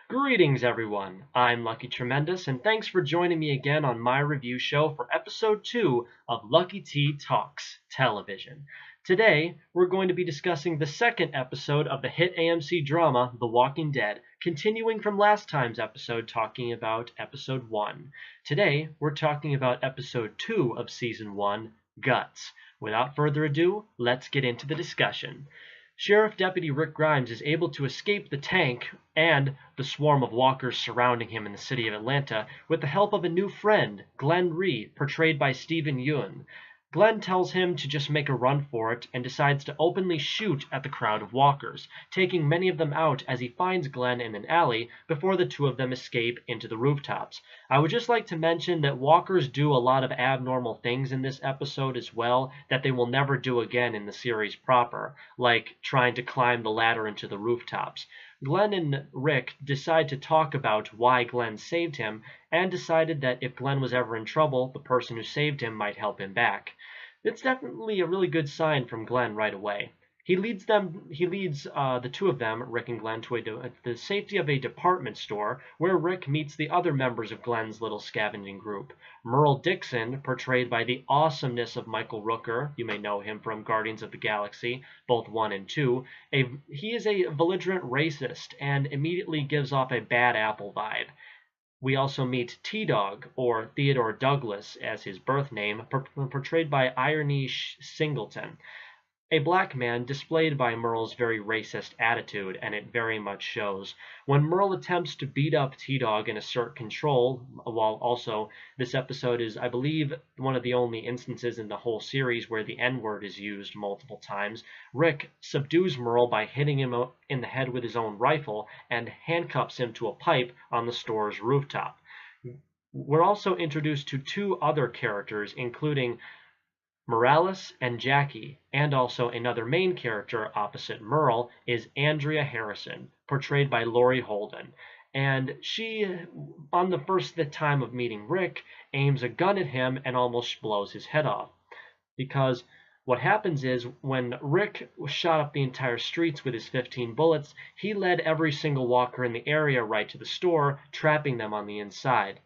Greetings, everyone. I'm Lucky Tremendous, and thanks for joining me again on my review show for episode 2 of Lucky T Talks Television. Today, we're going to be discussing the second episode of the hit AMC drama The Walking Dead, continuing from last time's episode talking about episode 1. Today, we're talking about episode 2 of season 1, Guts. Without further ado, let's get into the discussion. Sheriff Deputy Rick Grimes is able to escape the tank and the swarm of walkers surrounding him in the city of Atlanta with the help of a new friend, Glenn Rhee, portrayed by Steven Yeun. Glenn tells him to just make a run for it and decides to openly shoot at the crowd of walkers, taking many of them out as he finds Glenn in an alley before the two of them escape into the rooftops. I would just like to mention that walkers do a lot of abnormal things in this episode as well that they will never do again in the series proper, like trying to climb the ladder into the rooftops. Glenn and Rick decide to talk about why Glenn saved him and decided that if Glenn was ever in trouble, the person who saved him might help him back. It's definitely a really good sign from Glenn right away. He leads the two of them, Rick and Glenn, to the safety of a department store where Rick meets the other members of Glenn's little scavenging group. Merle Dixon, portrayed by the awesomeness of Michael Rooker, you may know him from Guardians of the Galaxy, both 1 and 2, he is a belligerent racist and immediately gives off a bad apple vibe. We also meet T-Dog, or Theodore Douglas as his birth name, portrayed by Irene Singleton. A black man displayed by Merle's very racist attitude, and it very much shows. When Merle attempts to beat up T-Dog and assert control, while also this episode is, I believe, one of the only instances in the whole series where the N-word is used multiple times, Rick subdues Merle by hitting him in the head with his own rifle and handcuffs him to a pipe on the store's rooftop. We're also introduced to two other characters, including Morales and Jackie, and also another main character opposite Merle is Andrea Harrison, portrayed by Laurie Holden. And she, on the first time of meeting Rick, aims a gun at him and almost blows his head off. Because what happens is, when Rick shot up the entire streets with his 15 bullets, he led every single walker in the area right to the store, trapping them on the inside.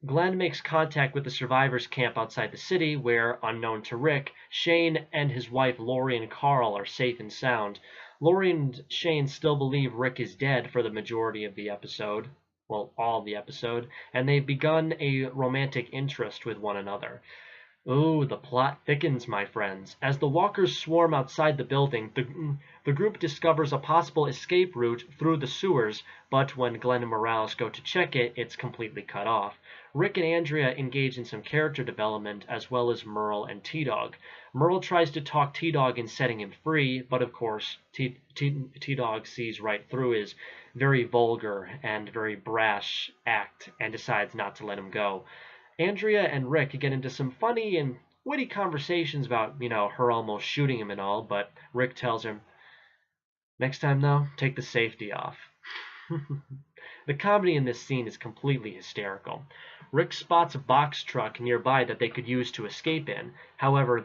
Glenn makes contact with the survivors' camp outside the city where, unknown to Rick, Shane and his wife Lori and Carl are safe and sound. Lori and Shane still believe Rick is dead for the majority of the episode, well, all the episode, and they've begun a romantic interest with one another. Ooh, the plot thickens, my friends. As the walkers swarm outside the building, the group discovers a possible escape route through the sewers, but when Glenn and Morales go to check it, it's completely cut off. Rick and Andrea engage in some character development, as well as Merle and T-Dog. Merle tries to talk T-Dog in setting him free, but of course T-Dog sees right through his very vulgar and very brash act and decides not to let him go. Andrea and Rick get into some funny and witty conversations about, her almost shooting him and all, but Rick tells him, "Next time, though, take the safety off." The comedy in this scene is completely hysterical. Rick spots a box truck nearby that they could use to escape in. However,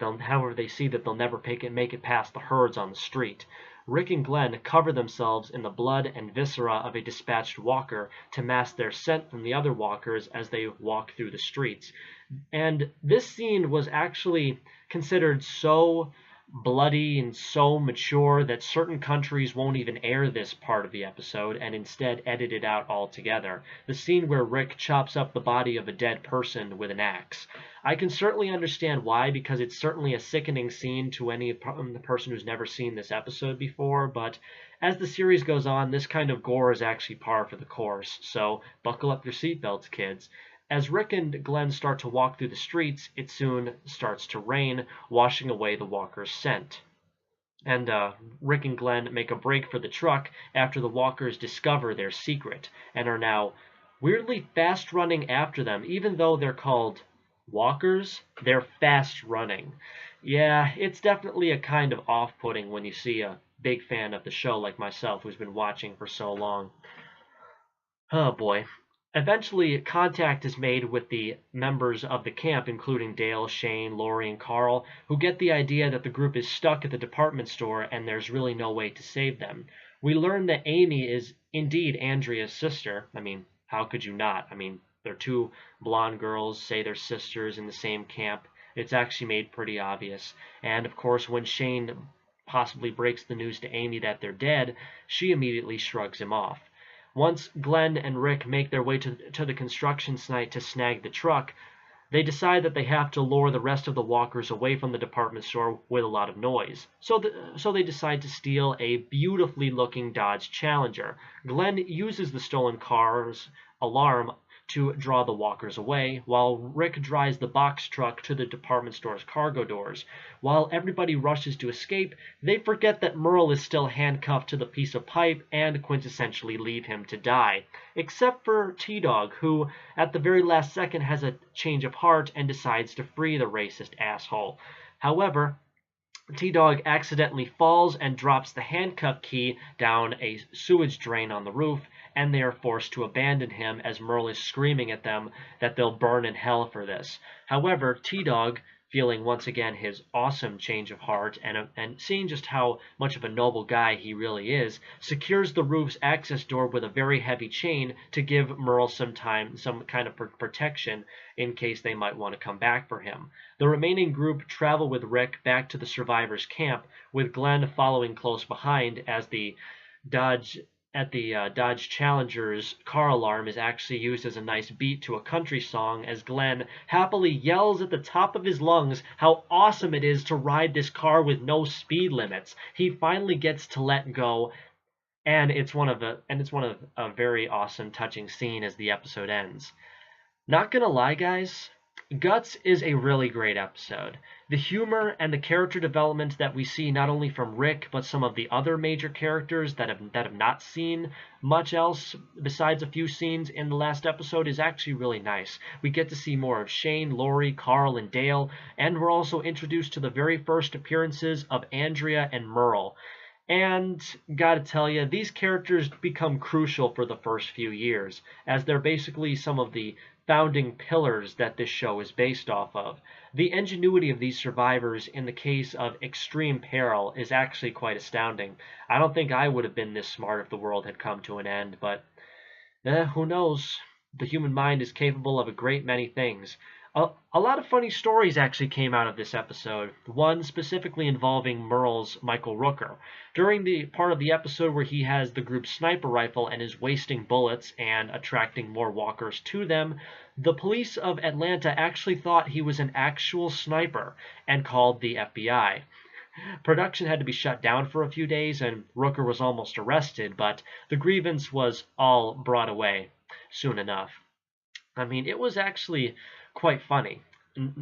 they see that they'll never make it past the herds on the street. Rick and Glenn cover themselves in the blood and viscera of a dispatched walker to mask their scent from the other walkers as they walk through the streets. And this scene was actually considered so bloody and so mature that certain countries won't even air this part of the episode and instead edit it out altogether. The scene where Rick chops up the body of a dead person with an axe. I can certainly understand why, because it's certainly a sickening scene to any person who's never seen this episode before, but as the series goes on, this kind of gore is actually par for the course, so buckle up your seatbelts, kids. As Rick and Glenn start to walk through the streets, it soon starts to rain, washing away the walkers' scent. And Rick and Glenn make a break for the truck after the walkers discover their secret, and are now weirdly fast running after them. Even though they're called walkers, they're fast running. Yeah, it's definitely a kind of off-putting when you see a big fan of the show like myself who's been watching for so long. Oh boy. Eventually, contact is made with the members of the camp, including Dale, Shane, Lori, and Carl, who get the idea that the group is stuck at the department store and there's really no way to save them. We learn that Amy is indeed Andrea's sister. I mean, how could you not? I mean, they're two blonde girls, say they're sisters in the same camp. It's actually made pretty obvious. And of course, when Shane possibly breaks the news to Amy that they're dead, she immediately shrugs him off. Once Glenn and Rick make their way to the construction site to snag the truck, they decide that they have to lure the rest of the walkers away from the department store with a lot of noise. So they decide to steal a beautifully looking Dodge Challenger. Glenn uses the stolen car's alarm to draw the walkers away, while Rick drives the box truck to the department store's cargo doors. While everybody rushes to escape, they forget that Merle is still handcuffed to the piece of pipe and quintessentially leave him to die. Except for T-Dog, who at the very last second has a change of heart and decides to free the racist asshole. However, T-Dog accidentally falls and drops the handcuff key down a sewage drain on the roof, and they are forced to abandon him as Merle is screaming at them that they'll burn in hell for this. However, T-Dog, feeling once again his awesome change of heart and seeing just how much of a noble guy he really is, secures the roof's access door with a very heavy chain to give Merle some kind of protection in case they might want to come back for him. The remaining group travel with Rick back to the survivors' camp, with Glenn following close behind as the Dodge Challenger's car alarm is actually used as a nice beat to a country song as Glenn happily yells at the top of his lungs how awesome it is to ride this car with no speed limits. He finally gets to let go, and it's one of a very awesome, touching scene as the episode ends. Not gonna lie, guys, Guts is a really great episode. The humor and the character development that we see not only from Rick, but some of the other major characters that have not seen much else besides a few scenes in the last episode is actually really nice. We get to see more of Shane, Lori, Carl, and Dale, and we're also introduced to the very first appearances of Andrea and Merle. And gotta tell you, these characters become crucial for the first few years, as they're basically some of the founding pillars that this show is based off of. The ingenuity of these survivors in the case of extreme peril is actually quite astounding. I don't think I would have been this smart if the world had come to an end, but who knows? The human mind is capable of a great many things. A lot of funny stories actually came out of this episode, one specifically involving Merle's Michael Rooker. During the part of the episode where he has the group's sniper rifle and is wasting bullets and attracting more walkers to them, the police of Atlanta actually thought he was an actual sniper and called the FBI. Production had to be shut down for a few days and Rooker was almost arrested, but the grievance was all brought away soon enough. I mean, it was actually quite funny,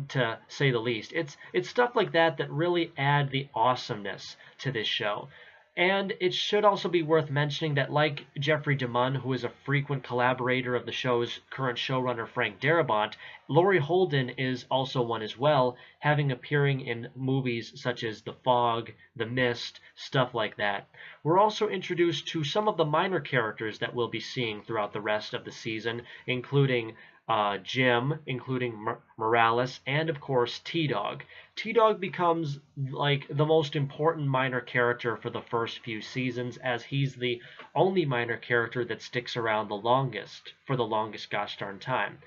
to say the least. It's stuff like that that really add the awesomeness to this show. And it should also be worth mentioning that, like Jeffrey DeMunn, who is a frequent collaborator of the show's current showrunner Frank Darabont, Laurie Holden is also one as well, having appearing in movies such as The Fog, The Mist, stuff like that. We're also introduced to some of the minor characters that we'll be seeing throughout the rest of the season, including Jim, including Morales, and of course T-Dog. T-Dog becomes like the most important minor character for the first few seasons, as he's the only minor character that sticks around for the longest gosh darn time.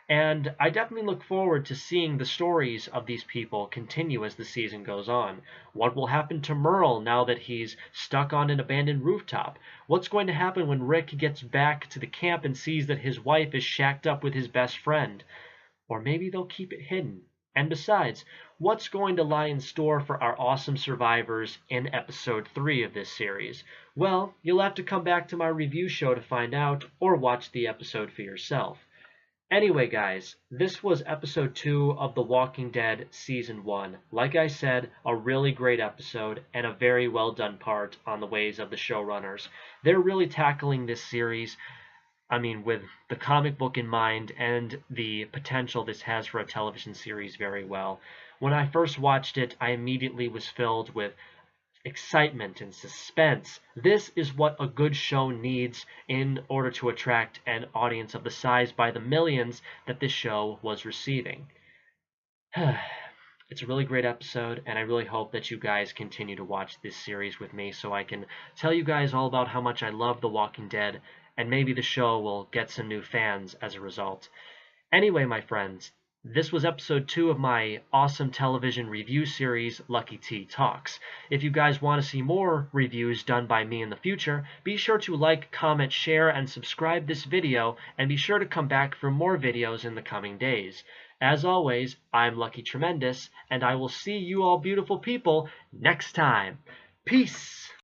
And I definitely look forward to seeing the stories of these people continue as the season goes on. What will happen to Merle now that he's stuck on an abandoned rooftop? What's going to happen when Rick gets back to the camp and sees that his wife is shacked up with his best friend? Or maybe they'll keep it hidden. And besides, what's going to lie in store for our awesome survivors in episode 3 of this series? Well, you'll have to come back to my review show to find out, or watch the episode for yourself. Anyway, guys, this was episode 2 of The Walking Dead Season 1. Like I said, a really great episode and a very well done part on the ways of the showrunners. They're really tackling this series, with the comic book in mind and the potential this has for a television series very well. When I first watched it, I immediately was filled with excitement and suspense. This is what a good show needs in order to attract an audience of the size by the millions that this show was receiving. It's a really great episode, and I really hope that you guys continue to watch this series with me so I can tell you guys all about how much I love The Walking Dead, and maybe the show will get some new fans as a result. Anyway, my friends, this was episode 2 of my awesome television review series, Lucky T Talks. If you guys want to see more reviews done by me in the future, be sure to like, comment, share, and subscribe this video, and be sure to come back for more videos in the coming days. As always, I'm Lucky Tremendous, and I will see you all beautiful people next time. Peace!